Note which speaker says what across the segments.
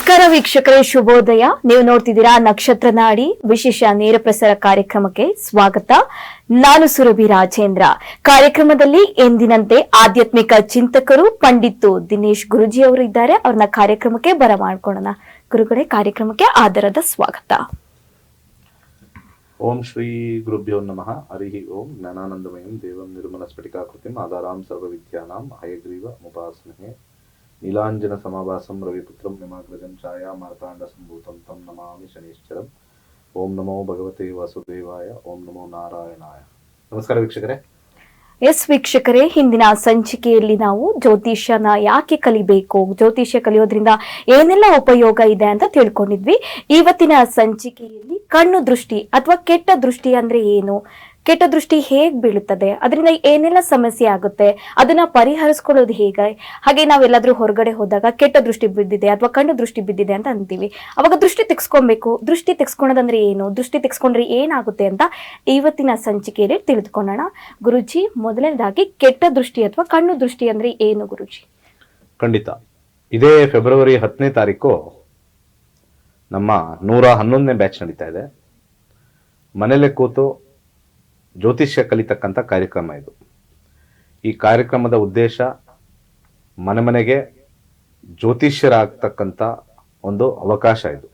Speaker 1: ನಮಸ್ಕಾರ ವೀಕ್ಷಕರೇ, ಶುಭೋದಯ. ನೀವು ನೋಡ್ತಿದ್ದೀರಾ ನಕ್ಷತ್ರ ನಾಡಿ ವಿಶೇಷ ನೇರ ಪ್ರಸಾರ ಕಾರ್ಯಕ್ರಮಕ್ಕೆ ಸ್ವಾಗತ. ನಾನು ಸುರಭಿ ರಾಜೇಂದ್ರ. ಕಾರ್ಯಕ್ರಮದಲ್ಲಿ ಎಂದಿನಂತೆ ಆಧ್ಯಾತ್ಮಿಕ ಚಿಂತಕರು ಪಂಡಿತ್ ದಿನೇಶ್ ಗುರುಜಿ ಅವರು ಇದ್ದಾರೆ. ಅವ್ರನ್ನ ಕಾರ್ಯಕ್ರಮಕ್ಕೆ ಬರಮಾಡ್ಕೊಳ್ಳೋಣ. ಗುರುಗಳೇ, ಕಾರ್ಯಕ್ರಮಕ್ಕೆ ಆದರದ ಸ್ವಾಗತ.
Speaker 2: ಓಂ ಶ್ರೀ ಗುರುಭ್ಯೋ ನಮಃ. ಹರಿ ಓಂ. ಜ್ಞಾನಾನಂದಮಯಂ ದೇವಂ ನಿರ್ಮಲ ಸ್ಫಟಿಕಾಕೃತಿಂ ಆಧಾರಾಂ ಸರ್ವವಿದ್ಯಾನಾಂ ಹಯಗ್ರೀವ ಮುಪಾಸ್ಮಹೇ. ನೀಲಾಂಜನ ಸಮಾಭಾಸಂ ರವಿಪುತ್ರಂ ಹಿಮಾಗ್ರಜಂ ಛಾಯಾ ಮಾರ್ತಾಂಡ ಸಂಭೂತಂ ತಂ ನಮಾಮಿ ಶನೀಶ್ಚರಂ. ಓಂ ನಮೋ ಭಗವತೆ ವಾಸುದೇವಾಯ. ಓಂ ನಮೋ ನಾರಾಯಣಾಯ. ನಮಸ್ಕಾರ ವೀಕ್ಷಕರೇ.
Speaker 1: ಎಸ್ ವೀಕ್ಷಕರೇ, ಹಿಂದಿನ ಸಂಚಿಕೆಯಲ್ಲಿ ನಾವು ಜ್ಯೋತಿಷ್ಯನ ಯಾಕೆ ಕಲಿಬೇಕು, ಜ್ಯೋತಿಷ್ಯ ಕಲಿಯೋದ್ರಿಂದ ಏನೆಲ್ಲ ಉಪಯೋಗ ಇದೆ ಅಂತ ತಿಳ್ಕೊಂಡಿದ್ವಿ. ಇವತ್ತಿನ ಸಂಚಿಕೆಯಲ್ಲಿ ಕಣ್ಣು ದೃಷ್ಟಿ ಅಥವಾ ಕೆಟ್ಟ ದೃಷ್ಟಿ ಅಂದ್ರೆ ಏನು, ಕೆಟ್ಟ ದೃಷ್ಟಿ ಹೇಗ್ ಬೀಳುತ್ತದೆ, ಅದರಿಂದ ಏನೆಲ್ಲ ಸಮಸ್ಯೆ ಆಗುತ್ತೆ, ಅದನ್ನ ಪರಿಹರಿಸ್ಕೊಳ್ಳೋದು ಹೇಗೆ, ಹಾಗೆ ನಾವೆಲ್ಲಾದ್ರೂ ಹೊರಗಡೆ ಹೋದಾಗ ಕೆಟ್ಟ ದೃಷ್ಟಿ ಬಿದ್ದಿದೆ ಅಥವಾ ಕಣ್ಣು ದೃಷ್ಟಿ ಬಿದ್ದಿದೆ ಅಂತ ಅಂತೀವಿ. ಅವಾಗ ದೃಷ್ಟಿ ತೆಗೆಸ್ಕೊಬೇಕು. ದೃಷ್ಟಿ ತೆಗೆಸ್ಕೊಳೋದಂದ್ರೆ ಏನು, ದೃಷ್ಟಿ ತೆಗೆಸ್ಕೊಂಡ್ರೆ ಏನಾಗುತ್ತೆ ಅಂತ ಇವತ್ತಿನ ಸಂಚಿಕೆಯಲ್ಲಿ ತಿಳಿದುಕೊಳ್ಳೋಣ. ಗುರುಜಿ, ಮೊದಲನೇದಾಗಿ ಕೆಟ್ಟ ದೃಷ್ಟಿ ಅಥವಾ ಕಣ್ಣು ದೃಷ್ಟಿ ಅಂದ್ರೆ ಏನು ಗುರುಜಿ?
Speaker 2: ಖಂಡಿತ. ಇದೇ ಫೆಬ್ರವರಿ 10ನೇ ತಾರೀಕು ನಮ್ಮ 111ನೇ ಬ್ಯಾಚ್ ನಡೀತಾ ಇದೆ. ಮನೇಲೆ ಕೂತು ಜ್ಯೋತಿಷ್ಯ ಕಲಿತಕ್ಕಂಥ ಕಾರ್ಯಕ್ರಮ ಇದು. ಈ ಕಾರ್ಯಕ್ರಮದ ಉದ್ದೇಶ ಮನೆ ಮನೆಗೆ ಜ್ಯೋತಿಷ್ಯರಾಗ್ತಕ್ಕಂಥ ಒಂದು ಅವಕಾಶ ಇದು.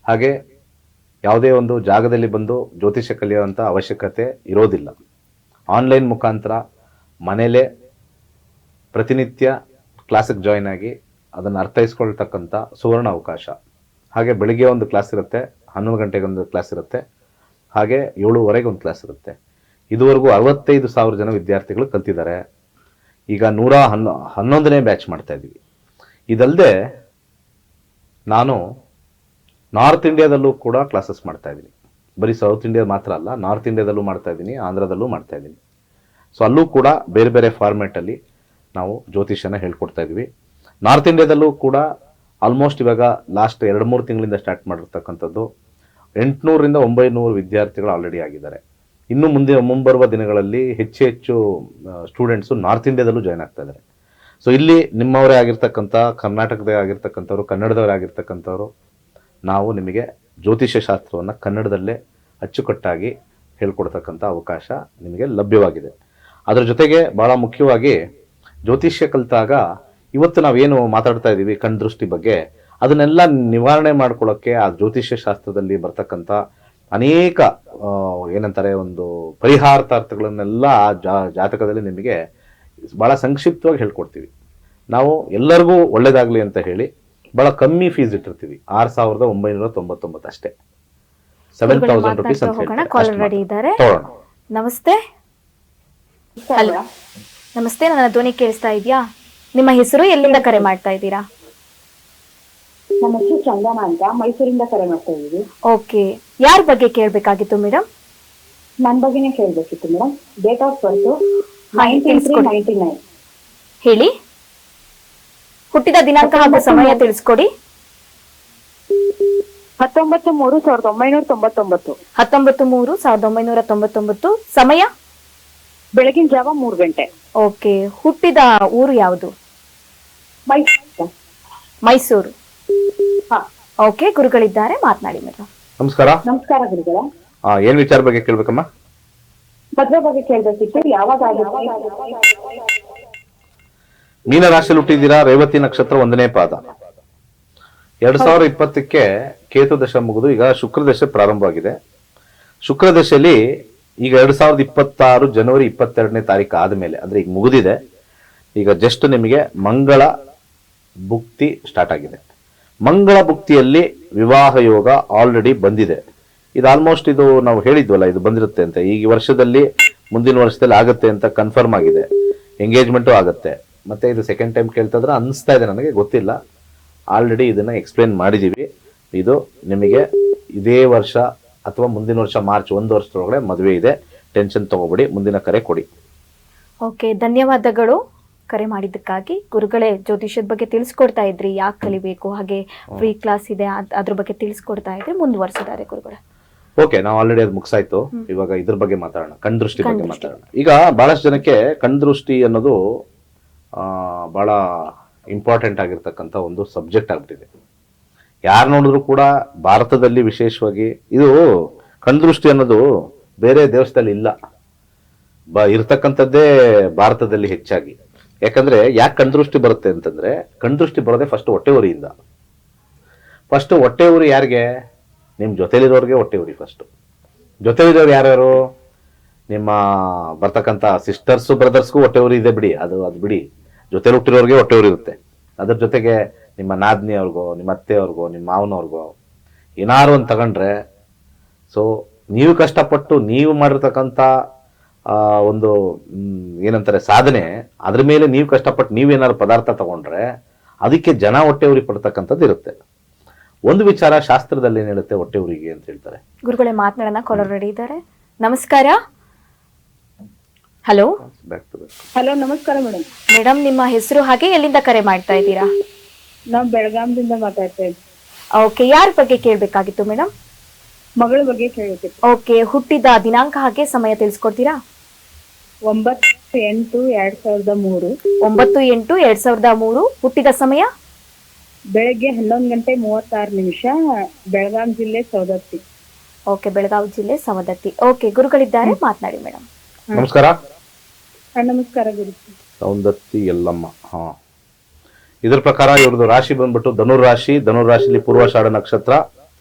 Speaker 2: ಹಾಗೆ ಯಾವುದೇ ಒಂದು ಜಾಗದಲ್ಲಿ ಬಂದು ಜ್ಯೋತಿಷ್ಯ ಕಲಿಯುವಂಥ ಅವಶ್ಯಕತೆ ಇರೋದಿಲ್ಲ. ಆನ್ಲೈನ್ ಮುಖಾಂತರ ಮನೇಲೆ ಪ್ರತಿನಿತ್ಯ ಕ್ಲಾಸಿಗೆ ಜಾಯಿನ್ ಆಗಿ ಅದನ್ನು ಅರ್ಥೈಸ್ಕೊಳ್ತಕ್ಕಂಥ ಸುವರ್ಣ ಅವಕಾಶ. ಹಾಗೆ ಬೆಳಿಗ್ಗೆ ಒಂದು ಕ್ಲಾಸ್ ಇರುತ್ತೆ, 11 ಗಂಟೆಗೆ ಒಂದು ಕ್ಲಾಸ್ ಇರುತ್ತೆ, ಹಾಗೆ 7:15 ಒಂದು ಕ್ಲಾಸ್ ಇರುತ್ತೆ. ಇದುವರೆಗೂ 65,000 ಜನ ವಿದ್ಯಾರ್ಥಿಗಳು ಕಲ್ತಿದ್ದಾರೆ. ಈಗ 111ನೇ ಬ್ಯಾಚ್ ಮಾಡ್ತಾ ಇದ್ದೀವಿ. ಇದಲ್ಲದೆ ನಾನು ನಾರ್ತ್ ಇಂಡಿಯಾದಲ್ಲೂ ಕೂಡ ಕ್ಲಾಸಸ್ ಮಾಡ್ತಾ ಇದ್ದೀನಿ. ಬರೀ ಸೌತ್ ಇಂಡಿಯಾ ಮಾತ್ರ ಅಲ್ಲ, ನಾರ್ತ್ ಇಂಡಿಯಾದಲ್ಲೂ ಮಾಡ್ತಾ ಇದ್ದೀನಿ, ಆಂಧ್ರದಲ್ಲೂ ಮಾಡ್ತಾ ಇದ್ದೀನಿ. ಸೊ ಅಲ್ಲೂ ಕೂಡ ಬೇರೆ ಬೇರೆ ಫಾರ್ಮ್ಯಾಟಲ್ಲಿ ನಾವು ಜ್ಯೋತಿಷ್ಯನ ಹೇಳ್ಕೊಡ್ತಾ ಇದ್ವಿ. ನಾರ್ತ್ ಇಂಡಿಯಾದಲ್ಲೂ ಕೂಡ ಆಲ್ಮೋಸ್ಟ್ ಇವಾಗ ಲಾಸ್ಟ್ 2-3 ತಿಂಗಳಿಂದ ಸ್ಟಾರ್ಟ್ ಮಾಡಿರ್ತಕ್ಕಂಥದ್ದು 800ರಿಂದ 900 ವಿದ್ಯಾರ್ಥಿಗಳು ಆಲ್ರೆಡಿ ಆಗಿದ್ದಾರೆ. ಇನ್ನು ಮುಂಬರುವ ದಿನಗಳಲ್ಲಿ ಹೆಚ್ಚು ಸ್ಟೂಡೆಂಟ್ಸು ನಾರ್ತ್ ಇಂಡಿಯಾದಲ್ಲೂ ಜಾಯ್ನ್ ಆಗ್ತಾ ಇದ್ದಾರೆ. ಸೊ ಇಲ್ಲಿ ನಿಮ್ಮವರೇ ಆಗಿರ್ತಕ್ಕಂಥ, ಕರ್ನಾಟಕದೇ ಆಗಿರ್ತಕ್ಕಂಥವ್ರು, ಕನ್ನಡದವರೇ ಆಗಿರ್ತಕ್ಕಂಥವ್ರು, ನಾವು ನಿಮಗೆ ಜ್ಯೋತಿಷ್ಯ ಶಾಸ್ತ್ರವನ್ನು ಕನ್ನಡದಲ್ಲೇ ಅಚ್ಚುಕಟ್ಟಾಗಿ ಹೇಳ್ಕೊಡ್ತಕ್ಕಂಥ ಅವಕಾಶ ನಿಮಗೆ ಲಭ್ಯವಾಗಿದೆ. ಅದರ ಜೊತೆಗೆ ಭಾಳ ಮುಖ್ಯವಾಗಿ ಜ್ಯೋತಿಷ್ಯ ಕಲಿತಾಗ ಇವತ್ತು ನಾವೇನು ಮಾತಾಡ್ತಾ ಇದ್ದೀವಿ ಕಣ್ದೃಷ್ಟಿ ಬಗ್ಗೆ, ಅದನ್ನೆಲ್ಲ ನಿವಾರಣೆ ಮಾಡ್ಕೊಳ್ಳೋಕ್ಕೆ ಆ ಜ್ಯೋತಿಷ್ಯ ಶಾಸ್ತ್ರದಲ್ಲಿ ಬರ್ತಕ್ಕಂಥ ಅನೇಕ ಏನಂತಾರೆ ಒಂದು ಪರಿಹಾರಾರ್ಥಗಳನ್ನೆಲ್ಲ ಜಾತಕದಲ್ಲಿ ನಿಮಗೆ ಭಾಳ ಸಂಕ್ಷಿಪ್ತವಾಗಿ ಹೇಳ್ಕೊಡ್ತೀವಿ. ನಾವು ಎಲ್ಲರಿಗೂ ಒಳ್ಳೇದಾಗಲಿ ಅಂತ ಹೇಳಿ ಭಾಳ ಕಮ್ಮಿ ಫೀಸ್ ಇಟ್ಟಿರ್ತೀವಿ, 6,999 ಅಷ್ಟೇ. 7,000 ರುಪೀಸ್ ಅಂತ ಹೇಳಿ.
Speaker 1: ನಮಸ್ತೆ. ಹಲೋ, ನಮಸ್ತೆ. ನನ್ನ ಧ್ವನಿ ಕೇಳಿಸ್ತಾ ಇದೆಯಾ? ನಿಮ್ಮ ಹೆಸರು, ಎಲ್ಲಿಂದ ಕರೆ ಮಾಡ್ತಾ ಇದ್ದೀರಾ?
Speaker 3: ನಮ್ಮ ಹೆಸರು ಚಂದನ ಅಂತ, ಮೈಸೂರಿಂದ ಕರೆ ಮಾಡ್ತಾ ಇದ್ದೀವಿ.
Speaker 1: ಓಕೆ, ಯಾರ ಬಗ್ಗೆ ಕೇಳಬೇಕಾಗಿತ್ತು ಮೇಡಮ್?
Speaker 3: ನನ್ನ ಬಗ್ಗೆನೇ ಕೇಳಬೇಕಿತ್ತು ಮೇಡಮ್. Date of birth 1999.
Speaker 1: ಹೇಳಿ, ಹುಟ್ಟಿದ ದಿನಾಂಕ ಹಾಗೂ ಸಮಯ ತಿಳಿಸ್ಕೊಡಿ.
Speaker 3: 19/3/1999.
Speaker 1: 19/3/1999. ಸಮಯ
Speaker 3: ಬೆಳಗಿನ ಜಾವ 3 ಗಂಟೆ.
Speaker 1: ಓಕೆ, ಹುಟ್ಟಿದ ಊರು ಯಾವುದು? ಮೈಸೂರು. ಓಕೆ, ಗುರುಗಳಿದ್ದಾರೆ, ಮಾತನಾಡಿ ಮೇಡಮ್.
Speaker 2: ನಮಸ್ಕಾರ.
Speaker 3: ನಮಸ್ಕಾರ ಗುರುಗಳ.
Speaker 2: ಏನ್ ವಿಚಾರ ಬಗ್ಗೆ ಕೇಳ್ಬೇಕಮ್ಮ?
Speaker 3: ಮದುವೆ ಬಗ್ಗೆ ಕೇಳಬೇಕಿತ್ತು. ಯಾವಾಗ
Speaker 2: ಮೀನ ರಾಶಿಯಲ್ಲಿ ಹುಟ್ಟಿದ್ದೀರಾ. ರೇವತಿ ನಕ್ಷತ್ರ 1ನೇ ಪಾದ. 2020ಕ್ಕೆ ಕೇತು ದಶ ಮುಗಿದು ಈಗ ಶುಕ್ರ ದಶೆ ಪ್ರಾರಂಭವಾಗಿದೆ. ಶುಕ್ರ ದಶೆಯಲ್ಲಿ ಈಗ 2026 ಜನವರಿ 22ನೇ ತಾರೀಕು ಆದ್ಮೇಲೆ, ಅಂದ್ರೆ ಈಗ ಮುಗಿದಿದೆ, ಈಗ ಜಸ್ಟ್ ನಿಮಗೆ ಮಂಗಳ ಭುಕ್ತಿ ಸ್ಟಾರ್ಟ್ ಆಗಿದೆ. ಮಂಗಳ ಭುಕ್ತಿಯಲ್ಲಿ ವಿವಾಹ ಯೋಗ ಆಲ್ರೆಡಿ ಬಂದಿದೆ. ಇದು ಆಲ್ಮೋಸ್ಟ್ ಇದು ನಾವು ಹೇಳಿದ್ವಲ್ಲ, ಇದು ಬಂದಿರುತ್ತೆ ಅಂತ. ಈ ವರ್ಷದಲ್ಲಿ ಮುಂದಿನ ವರ್ಷದಲ್ಲಿ ಆಗುತ್ತೆ ಅಂತ ಕನ್ಫರ್ಮ್ ಆಗಿದೆ. ಎಂಗೇಜ್ಮೆಂಟು ಆಗುತ್ತೆ. ಮತ್ತೆ ಇದು ಸೆಕೆಂಡ್ ಟೈಮ್ ಕೇಳ್ತಿದ್ರೆ ಅನಿಸ್ತಾ ಇದೆ, ನನಗೆ ಗೊತ್ತಿಲ್ಲ. ಆಲ್ರೆಡಿ ಇದನ್ನ ಎಕ್ಸ್ಪ್ಲೇನ್ ಮಾಡಿದೀವಿ. ಇದು ನಿಮಗೆ ಇದೇ ವರ್ಷ ಅಥವಾ ಮುಂದಿನ ವರ್ಷ ಮಾರ್ಚ್ 1 ವರ್ಷದೊಳಗಡೆ ಮದುವೆ ಇದೆ. ಟೆನ್ಷನ್ ತಗೋಬೇಡಿ. ಮುಂದಿನ ಕರೆ ಕೊಡಿ.
Speaker 1: ಓಕೆ, ಧನ್ಯವಾದಗಳು ಕರೆ ಮಾಡಿದ್ದಕ್ಕಾಗಿ. ಗುರುಗಳೇ, ಜ್ಯೋತಿಷ್ಯದ ಬಗ್ಗೆ ತಿಳಿಸ್ಕೊಡ್ತಾ ಇದ್ರಿ, ಯಾಕೆ ಕಲಿಬೇಕು, ಹಾಗೆ ಫ್ರೀ ಕ್ಲಾಸ್ ಇದೆ, ಅದ್ರ ಬಗ್ಗೆ ತಿಳಿಸ್ಕೊಡ್ತಾ ಇದ್ರಿ, ಮುಂದುವರ್ಸಿದ್ದಾರೆ ಗುರುಗಳೇ.
Speaker 2: ಓಕೆ, ನಾವು ಆಲ್ರೆಡಿ ಅದು ಮುಗಿಸಾಯ್ತು. ಇವಾಗ ಇದ್ರ ಬಗ್ಗೆ ಮಾತಾಡೋಣ, ಕಣ್ದೃಷ್ಟಿ ಬಗ್ಗೆ ಮಾತಾಡೋಣ. ಈಗ ಬಹಳಷ್ಟು ಜನಕ್ಕೆ ಕಣ್ದೃಷ್ಟಿ ಅನ್ನೋದು ಬಹಳ ಇಂಪಾರ್ಟೆಂಟ್ ಆಗಿರ್ತಕ್ಕಂಥ ಒಂದು ಸಬ್ಜೆಕ್ಟ್ ಆಗ್ಬಿಟ್ಟಿದೆ. ಯಾರು ನೋಡಿದ್ರು ಕೂಡ ಭಾರತದಲ್ಲಿ ವಿಶೇಷವಾಗಿ ಇದು ಕಣ್ದೃಷ್ಟಿ ಅನ್ನೋದು ಬೇರೆ ದೇಶದಲ್ಲಿ ಇಲ್ಲ, ಇರ್ತಕ್ಕಂಥದ್ದೇ ಭಾರತದಲ್ಲಿ ಹೆಚ್ಚಾಗಿ. ಯಾಕಂದ್ರೆ ಯಾಕೆ ಕಣ್ದೃಷ್ಟಿ ಬರುತ್ತೆ ಅಂತಂದ್ರೆ, ಕಣ್ದೃಷ್ಟಿ ಬರೋದೇ ಫಸ್ಟ್ ಹೊಟ್ಟೆ ಉರಿಯಿಂದ. ಫಸ್ಟ್ ಹೊಟ್ಟೆ ಉರಿ ಯಾರಿಗೆ? ನಿಮ್ಮ ಜೊತೆಲಿರೋರಿಗೆ ಹೊಟ್ಟೆ ಉರಿ ಫಸ್ಟ್. ಜೊತೆಲಿರೋರು ಯಾರ್ಯಾರು? ನಿಮ್ಮ ಬರ್ತಕ್ಕಂಥ ಸಿಸ್ಟರ್ಸು ಬ್ರದರ್ಸ್ಗೂ ಹೊಟ್ಟೆ ಉರಿ ಇದೆ ಬಿಡಿ, ಅದು ಬಿಡಿ. ಜೊತೆಲಿ ಹುಟ್ಟಿರೋರಿಗೆ ಹೊಟ್ಟೆ ಉರಿ ಇರುತ್ತೆ. ಅದ್ರ ಜೊತೆಗೆ ನಿಮ್ಮ ನಾದ್ನಿಯವ್ರಿಗೋ, ನಿಮ್ಮ ಅತ್ತೆಯವ್ರಿಗೋ, ನಿಮ್ಮ ಮಾವನವ್ರಿಗೋ ಏನಾರು ಒಂದು ತಗೊಂಡ್ರೆ, ಸೊ ನೀವು ಕಷ್ಟಪಟ್ಟು ನೀವು ಮಾಡಿರ್ತಕ್ಕಂಥ ಒಂದು ಏನಂತಾರೆ ಸಾಧನೆ, ಅದ್ರ ಮೇಲೆ ನೀವು ಕಷ್ಟಪಟ್ಟು ನೀವೇನಾದ್ರು ಪದಾರ್ಥ ತಗೊಂಡ್ರೆ ಅದಕ್ಕೆ ಜನ ಹೊಟ್ಟೆ ಉರಿ ಪಡ್ತಕ್ಕಂಥದ್ದು ಇರುತ್ತೆ. ಒಂದು ವಿಚಾರ ಶಾಸ್ತ್ರದಲ್ಲಿ ಏನ್ ಹೇಳುತ್ತೆ ಹೊಟ್ಟೆ ಉರಿಗೆ ಅಂತ ಹೇಳ್ತಾರೆ.
Speaker 1: ಗುರುಗಳೇ ಮಾತನಾಡೋಣ, ಕಾಲರ್ ರೆಡಿ ಇದ್ದಾರೆ. ನಮಸ್ಕಾರ. ಹಲೋ
Speaker 3: ಹಲೋ, ನಮಸ್ಕಾರ ಮೇಡಮ್.
Speaker 1: ಮೇಡಮ್, ನಿಮ್ಮ ಹೆಸರು ಹಾಗೆ ಎಲ್ಲಿಂದ ಕರೆ ಮಾಡ್ತಾ ಇದ್ದೀರಾ?
Speaker 3: ನಾವು ಬೆಳಗಾಂದಿಂದ ಮಾತಾಡ್ತಾ ಇದ್ವಿ.
Speaker 1: ಓಕೆ, ಯಾರ ಬಗ್ಗೆ ಕೇಳಬೇಕಾಗಿತ್ತು ಮೇಡಮ್?
Speaker 3: ಮಗಳ ಬಗ್ಗೆ ಕೇಳಬೇಕಿತ್ತು.
Speaker 1: ಓಕೆ, ಹುಟ್ಟಿದ ದಿನಾಂಕ ಹಾಗೆ ಸಮಯ ತಿಳಿಸ್ಕೊಡ್ತೀರಾ?
Speaker 3: 9/8/2003.
Speaker 1: 9/8/2003. ಹುಟ್ಟಿದ ಸಮಯ
Speaker 3: ಬೆಳಗ್ಗೆ 11:36 ಬೆಳಗಾಂ ಜಿಲ್ಲೆ ಸವದತ್ತಿ.
Speaker 1: ಓಕೆ, ಬೆಳಗಾವಿ ಜಿಲ್ಲೆ ಸವದತ್ತಿ. ಓಕೆ, ಗುರುಗಳಿದ್ದಾರೆ, ಮಾತನಾಡಿ ಮೇಡಮ್.
Speaker 2: ನಮಸ್ಕಾರ.
Speaker 3: ನಮಸ್ಕಾರ ಗುರು.
Speaker 2: ಸೌಂದತ್ತಿ ಎಲ್ಲಮ್ಮ. ಹಾ, ಇದ್ರ ಪ್ರಕಾರ ಇವ್ರದ್ದು ರಾಶಿ ಬಂದ್ಬಿಟ್ಟು ಧನುರಾಶಿ. ಧನುರಾಶಿಲಿ ಪೂರ್ವಾಷಾಢ ನಕ್ಷತ್ರ.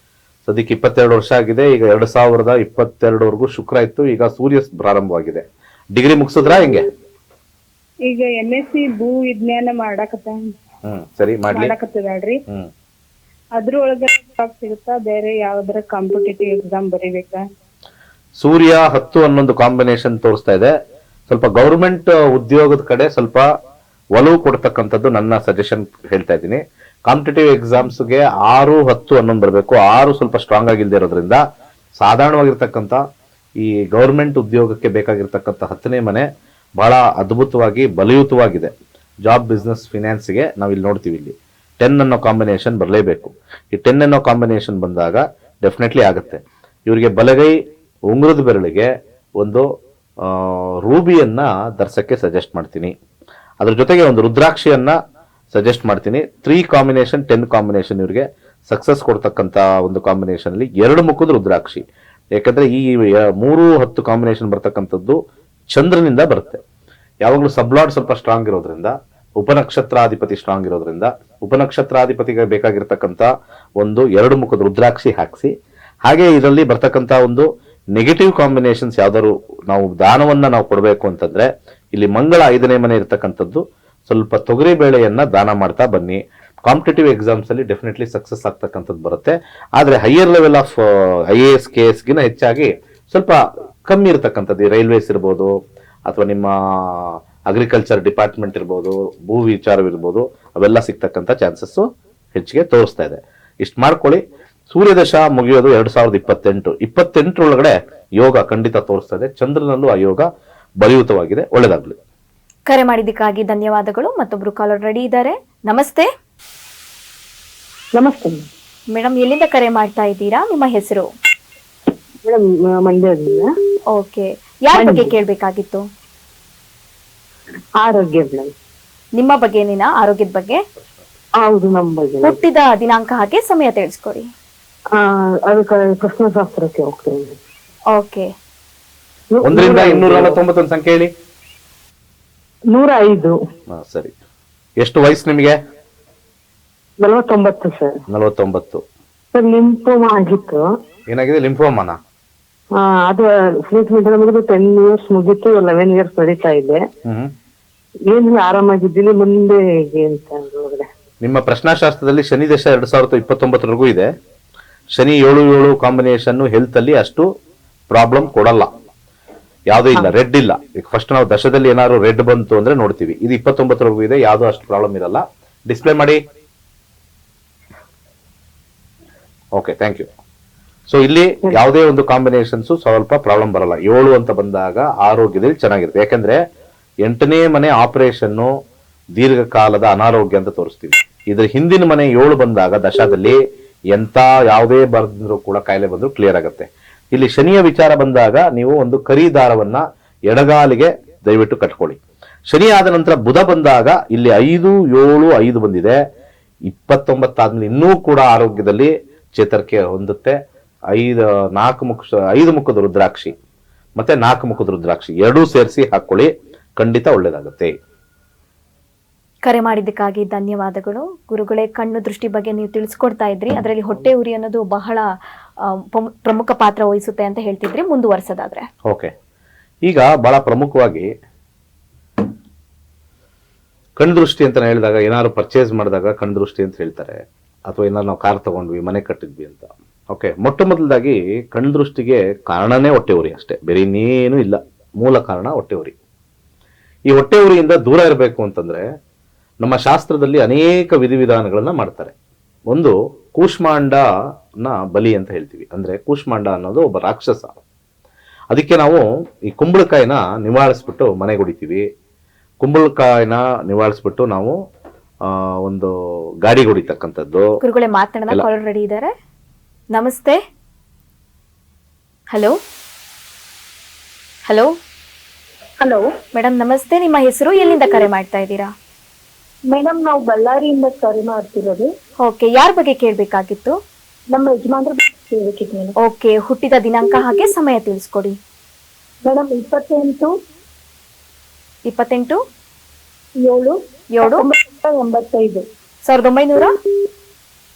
Speaker 2: ಸದ್ಯಕ್ಕೆ 22 ವರ್ಷ ಆಗಿದೆ. ಈಗ 2022ವರೆಗೂ ಶುಕ್ರ ಇತ್ತು. ಈಗ ಸೂರ್ಯ ಪ್ರಾರಂಭವಾಗಿದೆ. ಡಿಗ್ರಿ ಮುಗಿಸಿದ್ರಾ ಹೆಂಗೆ?
Speaker 3: ಈಗ MSc ಭೂ ವಿಜ್ಞಾನ
Speaker 2: ಸರಿ,
Speaker 3: ಮಾಡಕತ್ತದಾಳ್ರಿ. ಅದ್ರೊಳಗ ಜಾಬ್ ಸಿಗುತ್ತಾ? ಬೇರೆ ಯಾವ್ದಾರ ಕಾಂಪಿಟೇಟಿವ್ ಎಕ್ಸಾಮ್ ಬರೀಬೇಕಾ?
Speaker 2: ಸೂರ್ಯ 10 ಅನ್ನೊಂದು ಕಾಂಬಿನೇಷನ್ ತೋರಿಸ್ತಾ ಇದೆ. ಸ್ವಲ್ಪ ಗೌರ್ಮೆಂಟ್ ಉದ್ಯೋಗದ ಕಡೆ ಸ್ವಲ್ಪ ಒಲವು ಕೊಡ್ತಕ್ಕಂಥದ್ದು ನನ್ನ ಸಜೆಷನ್ ಹೇಳ್ತಾ ಇದ್ದೀನಿ. ಕಾಂಪಿಟೇಟಿವ್ ಎಕ್ಸಾಮ್ಸ್ಗೆ 6, 10 ಅನ್ನೊಂದು ಬರಬೇಕು. 6 ಸ್ವಲ್ಪ ಸ್ಟ್ರಾಂಗ್ ಆಗಿಲ್ದೇ ಇರೋದ್ರಿಂದ ಸಾಧಾರಣವಾಗಿರ್ತಕ್ಕಂಥ ಈ ಗೌರ್ಮೆಂಟ್ ಉದ್ಯೋಗಕ್ಕೆ ಬೇಕಾಗಿರ್ತಕ್ಕಂಥ 10ನೇ ಮನೆ ಬಹಳ ಅದ್ಭುತವಾಗಿ ಬಲಯುತವಾಗಿದೆ. ಜಾಬ್, ಬಿಸ್ನೆಸ್, ಫಿನಾನ್ಸ್ಗೆ ನಾವಿಲ್ಲಿ ನೋಡ್ತೀವಿ. ಇಲ್ಲಿ 10 ಅನ್ನೋ ಕಾಂಬಿನೇಷನ್ ಬರಲೇಬೇಕು. ಈ 10 ಅನ್ನೋ ಕಾಂಬಿನೇಷನ್ ಬಂದಾಗ ಡೆಫಿನೆಟ್ಲಿ ಆಗುತ್ತೆ. ಇವರಿಗೆ ಬಲಗೈ ಉಂಗುರದ ಬೆರಳಿಗೆ ಒಂದು ರೂಬಿಯನ್ನ ಧರಿಸಕ್ಕೆ ಸಜೆಸ್ಟ್ ಮಾಡ್ತೀನಿ. ಅದ್ರ ಜೊತೆಗೆ ಒಂದು ರುದ್ರಾಕ್ಷಿಯನ್ನ ಸಜೆಸ್ಟ್ ಮಾಡ್ತೀನಿ. 3 ಕಾಂಬಿನೇಷನ್ 10 ಕಾಂಬಿನೇಷನ್ ಇವರಿಗೆ ಸಕ್ಸಸ್ ಕೊಡ್ತಕ್ಕಂಥ ಒಂದು ಕಾಂಬಿನೇಷನ್ ಅಲ್ಲಿ 2 ಮುಖದ ರುದ್ರಾಕ್ಷಿ. ಯಾಕಂದ್ರೆ ಈ 3, 10 ಕಾಂಬಿನೇಷನ್ ಬರ್ತಕ್ಕಂಥದ್ದು ಚಂದ್ರನಿಂದ ಬರುತ್ತೆ. ಯಾವಾಗಲೂ ಸಬ್ಲಾಡ್ ಸ್ವಲ್ಪ ಸ್ಟ್ರಾಂಗ್ ಇರೋದ್ರಿಂದ, ಉಪನಕ್ಷತ್ರಾಧಿಪತಿ ಸ್ಟ್ರಾಂಗ್ ಇರೋದ್ರಿಂದ, ಉಪನಕ್ಷತ್ರಾಧಿಪತಿಗೆ ಬೇಕಾಗಿರ್ತಕ್ಕಂಥ ಒಂದು 2 ಮುಖದ ರುದ್ರಾಕ್ಷಿ ಹಾಕಿಸಿ. ಹಾಗೆ ಇದರಲ್ಲಿ ಬರ್ತಕ್ಕಂಥ ಒಂದು ನೆಗೆಟಿವ್ ಕಾಂಬಿನೇಷನ್ಸ್ ಯಾವ್ದಾದ್ರು ನಾವು ದಾನವನ್ನ ನಾವು ಕೊಡಬೇಕು ಅಂತಂದ್ರೆ, ಇಲ್ಲಿ ಮಂಗಳ 5ನೇ ಮನೆ ಇರ್ತಕ್ಕಂಥದ್ದು, ಸ್ವಲ್ಪ ತೊಗರಿ ಬೇಳೆಯನ್ನ ದಾನ ಮಾಡ್ತಾ ಬನ್ನಿ. ಕಾಂಪಿಟೇಟಿವ್ ಎಕ್ಸಾಮ್ಸ್ ಅಲ್ಲಿ ಡೆಫಿನೆಟ್ಲಿ ಸಕ್ಸಸ್ ಆಗ್ತಕ್ಕಂಥದ್ದು ಬರುತ್ತೆ. ಆದ್ರೆ higher level of IAS KS ಗಿನ ಹೆಚ್ಚಾಗಿ ಸ್ವಲ್ಪ ಕಮ್ಮಿ ಇರತಕ್ಕಂಥದ್ದು, ರೈಲ್ವೇಸ್ ಇರ್ಬೋದು, ಅಥವಾ ನಿಮ್ಮ ಅಗ್ರಿಕಲ್ಚರ್ ಡಿಪಾರ್ಟ್ಮೆಂಟ್ ಇರ್ಬೋದು, ಭೂ ವಿಚಾರವಿರ್ಬೋದು, ಅವೆಲ್ಲ ಸಿಗ್ತಕ್ಕಂಥ ಚಾನ್ಸಸ್ ಹೆಚ್ಚಿಗೆ ತೋರಿಸ್ತಾ ಇದೆ. ಇಷ್ಟು ಮಾಡ್ಕೊಳ್ಳಿ. ಸೂರ್ಯದಶ ಮುಗಿಯೋದು 2028. 28 ಯೋಗ ಖಂಡಿತ ತೋರಿಸ್ತಾ ಇದೆ. ಚಂದ್ರನಲ್ಲೂ ಆ ಯೋಗ ಬಲಿಯುತವಾಗಿದೆ. ಒಳ್ಳೆದಾಗ್ಲಿ.
Speaker 1: ಕರೆ ಮಾಡಿದ್ದಕ್ಕಾಗಿ ಧನ್ಯವಾದಗಳು. ಮತ್ತೊಬ್ರು ಕಾಲರ್ ರೆಡಿ ಇದ್ದಾರೆ. ನಮಸ್ತೆ.
Speaker 3: ನಮಸ್ತೆ
Speaker 1: ಮೇಡಮ್, ಎಲ್ಲಿಂದ ಕರೆ ಮಾಡ್ತಾ ಇದ್ದೀರಾ? ನಿಮ್ಮ ಹೆಸರು?
Speaker 3: ಮೇಡಮ್, ಮಂಡ್ಯದಿಂದ.
Speaker 1: ಓಕೆ, ಯಾರ ಬಗ್ಗೆ ಕೇಳ್ಬೇಕಾಗಿತ್ತು?
Speaker 3: ಆರೋಗ್ಯ ಮೇಡಮ್.
Speaker 1: ನಿಮ್ಮ ಬಗ್ಗೆನೇನಾ? ಆರೋಗ್ಯದ ಬಗ್ಗೆ?
Speaker 3: ಹೌದು, ನಮ್ಮ ಬಗ್ಗೆ.
Speaker 1: ಹುಟ್ಟಿದ ದಿನಾಂಕ ಹಾಗೆ ಸಮಯ ತಿಳಿಸ್ಕೊಡಿ.
Speaker 3: ಅದಕ್ಕೆ ಪ್ರಶ್ನೆಶಾಸ್ತ್ರಕ್ಕೆ ಹೋಗ್ತೇನೆ.
Speaker 1: ಓಕೆ,
Speaker 2: 1ರಿಂದ 249 ಸಂಖ್ಯೆ ಹೇಳಿ.
Speaker 3: 105.
Speaker 2: ಸರಿ. ಎಷ್ಟು ವಯಸ್ಸು ನಿಮಗೆ?
Speaker 3: 49 ಸರ್.
Speaker 2: 49.
Speaker 3: ಸರ್, ಲಿಂಫೋಮಾ ಆಗಿತ್ತು.
Speaker 2: ಏನಾಗಿದೆ? ಲಿಂಫೋಮಾನ?
Speaker 3: ಅದು ಟ್ರೀಟ್ಮೆಂಟ್ ಮುಗಿದು 10 years ಮುಗೀತು. 11 years ನಡೀತಾ ಇದೆ. ಏನಿಲ್ಲ, ಆರಾಮಾಗಿದ್ದೀನಿ. ಮುಂದೆ ಹೇಗೆ ಅಂತ ಒಳಗಡೆ
Speaker 2: ನಿಮ್ಮ ಪ್ರಶ್ನಾಶಾಸ್ತ್ರದಲ್ಲಿ ಶನಿ ದಶ 2029ವರೆಗೂ ಇದೆ. ಶನಿ 7-7 ಕಾಂಬಿನೇಷನ್ ಹೆಲ್ತ್ ಅಲ್ಲಿ ಅಷ್ಟು ಪ್ರಾಬ್ಲಮ್ ಕೊಡಲ್ಲ. ಯಾವ್ದೂ ಇಲ್ಲ, ರೆಡ್ ಇಲ್ಲ. ಈಗ ಫಸ್ಟ್ ನಾವು ದಶದಲ್ಲಿ ಏನಾದ್ರು ರೆಡ್ ಬಂತು ಅಂದ್ರೆ ನೋಡ್ತೀವಿ. ಇದು 29ವರೆಗೂ ಇದೆ, ಯಾವ್ದು ಅಷ್ಟು ಪ್ರಾಬ್ಲಮ್ ಇರಲ್ಲ. ಡಿಸ್ಪ್ಲೇ ಮಾಡಿ. Okay, thank you. ಸೊ ಇಲ್ಲಿ ಯಾವುದೇ ಒಂದು ಕಾಂಬಿನೇಷನ್ಸ್ ಸ್ವಲ್ಪ ಪ್ರಾಬ್ಲಮ್ ಬರಲ್ಲ. 7 ಅಂತ ಬಂದಾಗ ಆರೋಗ್ಯದಲ್ಲಿ ಚೆನ್ನಾಗಿರುತ್ತೆ. ಯಾಕಂದ್ರೆ 8ನೇ ಮನೆ ಆಪರೇಷನ್, ದೀರ್ಘಕಾಲದ ಅನಾರೋಗ್ಯ ಅಂತ ತೋರಿಸ್ತೀವಿ. ಇದ್ರ ಹಿಂದಿನ ಮನೆ 7 ಬಂದಾಗ ದಶಾದಲ್ಲಿ ಎಂತ ಯಾವುದೇ ಬಂದ್ರು ಕೂಡ ಕಾಯಿಲೆ ಬಂದ್ರು ಕ್ಲಿಯರ್ ಆಗುತ್ತೆ. ಇಲ್ಲಿ ಶನಿಯ ವಿಚಾರ ಬಂದಾಗ ನೀವು ಒಂದು ಕರಿ ದಾರವನ್ನ ಎಡಗಾಲಿಗೆ ದಯವಿಟ್ಟು ಕಟ್ಕೊಳ್ಳಿ. ಶನಿ ಆದ ನಂತರ ಬುಧ ಬಂದಾಗ ಇಲ್ಲಿ 5, 7, 5 ಬಂದಿದೆ. 29 ಆದ್ಮೇಲೆ ಇನ್ನೂ ಕೂಡ ಆರೋಗ್ಯದಲ್ಲಿ ಚೇತರಿಕೆ ಹೊಂದುತ್ತೆ. 5 ಮುಖದ ರುದ್ರಾಕ್ಷಿ ಮತ್ತೆ 4 ಮುಖದ ರುದ್ರಾಕ್ಷಿ ಎರಡೂ ಸೇರಿಸಿ ಹಾಕೊಳ್ಳಿ, ಖಂಡಿತ ಒಳ್ಳೇದಾಗುತ್ತೆ.
Speaker 1: ಕರೆ ಮಾಡಿದ್ದಕ್ಕಾಗಿ ಧನ್ಯವಾದಗಳು ಗುರುಗಳೇ. ಕಣ್ಣು ದೃಷ್ಟಿ ಬಗ್ಗೆ ನೀವು ತಿಳಿಸ್ಕೊಡ್ತಾ ಇದ್ರಿ, ಅದರಲ್ಲಿ ಹೊಟ್ಟೆ ಉರಿ ಅನ್ನೋದು ಬಹಳ ಪ್ರಮುಖ ಪಾತ್ರ ವಹಿಸುತ್ತೆ ಅಂತ ಹೇಳ್ತಿದ್ರಿ, ಮುಂದುವರ್ಸೋದಾದ್ರೆ?
Speaker 2: ಓಕೆ, ಈಗ ಬಹಳ ಪ್ರಮುಖವಾಗಿ ಕಣ್ದೃಷ್ಟಿ ಅಂತ ಹೇಳಿದಾಗ ಏನಾದ್ರು ಪರ್ಚೇಸ್ ಮಾಡಿದಾಗ ಕಣ್ದೃಷ್ಟಿ ಅಂತ ಹೇಳ್ತಾರೆ, ಅಥವಾ ಏನಾದ್ರು ನಾವು ಕಾರ್ ತಗೊಂಡ್ವಿ, ಮನೆ ಕಟ್ಟಿದ್ವಿ ಅಂತ. ಓಕೆ, ಮೊಟ್ಟ ಮೊದಲದಾಗಿ ಕಣ್ದೃಷ್ಟಿಗೆ ಕಾರಣನೇ ಹೊಟ್ಟೆ ಉರಿ ಅಷ್ಟೇ, ಬೇರೆ ಇನ್ನೇನು ಇಲ್ಲ. ಮೂಲ ಕಾರಣ ಹೊಟ್ಟೆ ಉರಿ. ಈ ಹೊಟ್ಟೆ ಉರಿಯಿಂದ ದೂರ ಇರಬೇಕು ಅಂತಂದ್ರೆ ನಮ್ಮ ಶಾಸ್ತ್ರದಲ್ಲಿ ಅನೇಕ ವಿಧಿವಿಧಾನಗಳನ್ನ ಮಾಡ್ತಾರೆ. ಒಂದು ಕೂಷ್ಮಾಂಡನ ಬಲಿ ಅಂತ ಹೇಳ್ತೀವಿ. ಅಂದ್ರೆ ಕೂಷ್ಮಾಂಡ ಅನ್ನೋದು ಒಬ್ಬ ರಾಕ್ಷಸ. ಅದಕ್ಕೆ ನಾವು ಈ ಕುಂಬಳಕಾಯಿನ ನಿವಾಳಿಸ್ಬಿಟ್ಟು ಮನೆಗೆ ಹೊಡಿತೀವಿ. ಕುಂಬಳಕಾಯಿನ ನಿವಾಳಿಸ್ಬಿಟ್ಟು ನಾವು ಒಂದು ಗಾಡಿ ಹೊಡಿತಕ್ಕಂಥದ್ದು.
Speaker 1: ಗುರುಗಳೇ ಮಾತನಾಡೋಣ, ಕಾಲರ್ ರೆಡಿ ಇದ್ದಾರೆ. ನಮಸ್ತೆ. ಹಲೋ ಹಲೋ
Speaker 4: ಹಲೋ
Speaker 1: ಮೇಡಮ್ ನಮಸ್ತೆ. ನಿಮ್ಮ ಹೆಸರು, ಎಲ್ಲಿಂದ ಕರೆ ಮಾಡ್ತಾ ಇದ್ದೀರಾ?
Speaker 4: ಮೇಡಮ್, ನಾವು ಬಳ್ಳಾರಿಯಿಂದ ಕರೆ ಮಾಡ್ತಿರೋದು.
Speaker 1: ಓಕೆ, ಯಾರ ಬಗ್ಗೆ ಕೇಳಬೇಕಾಗಿತ್ತು?
Speaker 4: ನಮ್ಮ ಯಜಮಾನ್ರ ಕೇಳಬೇಕಿತ್ತು ಮೇಡಮ್.
Speaker 1: ಓಕೆ, ಹುಟ್ಟಿದ ದಿನಾಂಕ ಹಾಗೆ ಸಮಯ ತಿಳಿಸ್ಕೊಡಿ.
Speaker 4: ಮೇಡಮ್ 28/7/1985.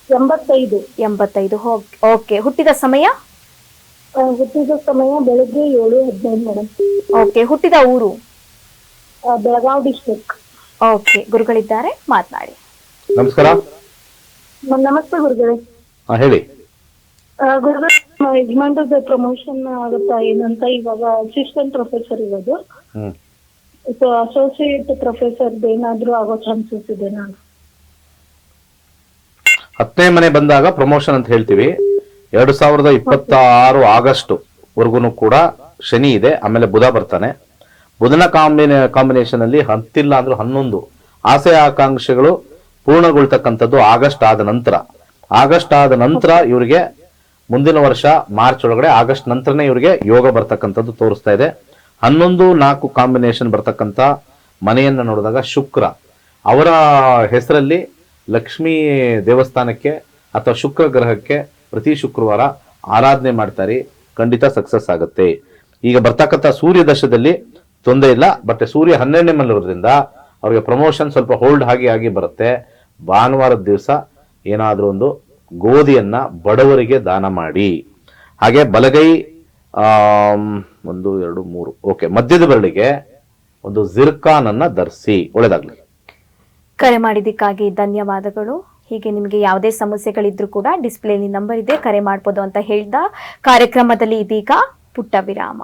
Speaker 1: 1985. ಓಕೆ, ಹುಟ್ಟಿದ ಸಮಯ?
Speaker 4: ಹುಟ್ಟಿದ ಸಮಯ ಬೆಳಗ್ಗೆ 7:15 ಮೇಡಮ್.
Speaker 1: ಓಕೆ, ಹುಟ್ಟಿದ ಊರು?
Speaker 4: ಬೆಳಗಾವಿ ಡಿಸ್ಟ್ರಿಕ್ಟ್.
Speaker 1: ಓಕೆ, ಗುರುಗಳಿದ್ದಾರೆ, ಮಾತನಾಡಿ.
Speaker 2: ನಮಸ್ಕಾರ.
Speaker 4: ನಮಸ್ತೆ ಗುರುಗಳೇ.
Speaker 2: ಹೇಳಿ.
Speaker 4: ಗುರುಗಳೇ, ಯಜಮಾನ್ರದ ಪ್ರಮೋಷನ್ ಆಗುತ್ತಾ ಏನಂತ ಇವಾಗ ಅಸಿಸ್ಟೆಂಟ್ ಪ್ರೊಫೆಸರ್ ಇರೋದು, ಸೊ ಅಸೋಸಿಯೇಟ್ ಪ್ರೊಫೆಸರ್ ಏನಾದ್ರೂ ಆಗೋ ಚಾನ್ಸಸ್ ಇದೆ ನಾನು?
Speaker 2: 10ನೇ ಮನೆ ಬಂದಾಗ ಪ್ರಮೋಷನ್ ಅಂತ ಹೇಳ್ತೀವಿ. 2026 ಆಗಸ್ಟ್ ವರ್ಗುನು ಕೂಡ ಶನಿ ಇದೆ, ಆಮೇಲೆ ಬುಧ ಬರ್ತಾನೆ. ಬುಧನ ಕಾಂಬಿನೇಷನ್ ಅಲ್ಲಿ 10 ಇಲ್ಲ ಅಂದ್ರೂ 11 ಆಸೆ ಆಕಾಂಕ್ಷೆಗಳು ಪೂರ್ಣಗೊಳ್ತಕ್ಕಂಥದ್ದು ಆಗಸ್ಟ್ ಆದ ನಂತರ ಇವರಿಗೆ ಮುಂದಿನ ವರ್ಷ ಮಾರ್ಚ್ ಒಳಗಡೆ, ಆಗಸ್ಟ್ ನಂತರನೇ ಇವರಿಗೆ ಯೋಗ ಬರ್ತಕ್ಕಂಥದ್ದು ತೋರಿಸ್ತಾ ಇದೆ. 11-4 ಕಾಂಬಿನೇಷನ್ ಬರ್ತಕ್ಕಂಥ ಮನೆಯನ್ನ ನೋಡಿದಾಗ ಶುಕ್ರ ಅವರ ಹೆಸರಲ್ಲಿ ಲಕ್ಷ್ಮೀ ದೇವಸ್ಥಾನಕ್ಕೆ ಅಥವಾ ಶುಕ್ರ ಗ್ರಹಕ್ಕೆ ಪ್ರತಿ ಶುಕ್ರವಾರ ಆರಾಧನೆ ಮಾಡ್ತಾರೆ, ಖಂಡಿತ ಸಕ್ಸಸ್ ಆಗುತ್ತೆ. ಈಗ ಬರ್ತಕ್ಕಂಥ ಸೂರ್ಯ ದಶದಲ್ಲಿ ತೊಂದರೆ ಇಲ್ಲ, ಬಟ್ ಸೂರ್ಯ 12ನೇ ಮನೆಯಿರೋದ್ರಿಂದ ಅವ್ರಿಗೆ ಪ್ರಮೋಷನ್ ಸ್ವಲ್ಪ ಹೋಲ್ಡ್ ಆಗಿ ಬರುತ್ತೆ. ಭಾನುವಾರದ ದಿವಸ ಏನಾದ್ರೂ ಒಂದು ಗೋಧಿಯನ್ನ ಬಡವರಿಗೆ ದಾನ ಮಾಡಿ. ಹಾಗೆ ಬಲಗೈ 1 2 3 ಓಕೆ, ಮಧ್ಯದ ಬೆರಳಿಗೆ ಒಂದು ಜಿರ್ಕಾನ್ ಅನ್ನ ಧರಿಸಿ, ಒಳ್ಳೇದಾಗ್ಲಿ.
Speaker 1: ಕರೆ ಮಾಡಿದ್ದಕ್ಕಾಗಿ ಧನ್ಯವಾದಗಳು. ಹೀಗೆ ನಿಮಗೆ ಯಾವುದೇ ಸಮಸ್ಯೆಗಳಿದ್ರೂ ಕೂಡ ಡಿಸ್ಪ್ಲೇಲಿ ನಂಬರ್ ಇದೆ, ಕರೆ ಮಾಡ್ಬೋದು ಅಂತ ಹೇಳ್ದ ಕಾರ್ಯಕ್ರಮದಲ್ಲಿ ಇದೀಗ ಪುಟ್ಟ ವಿರಾಮ.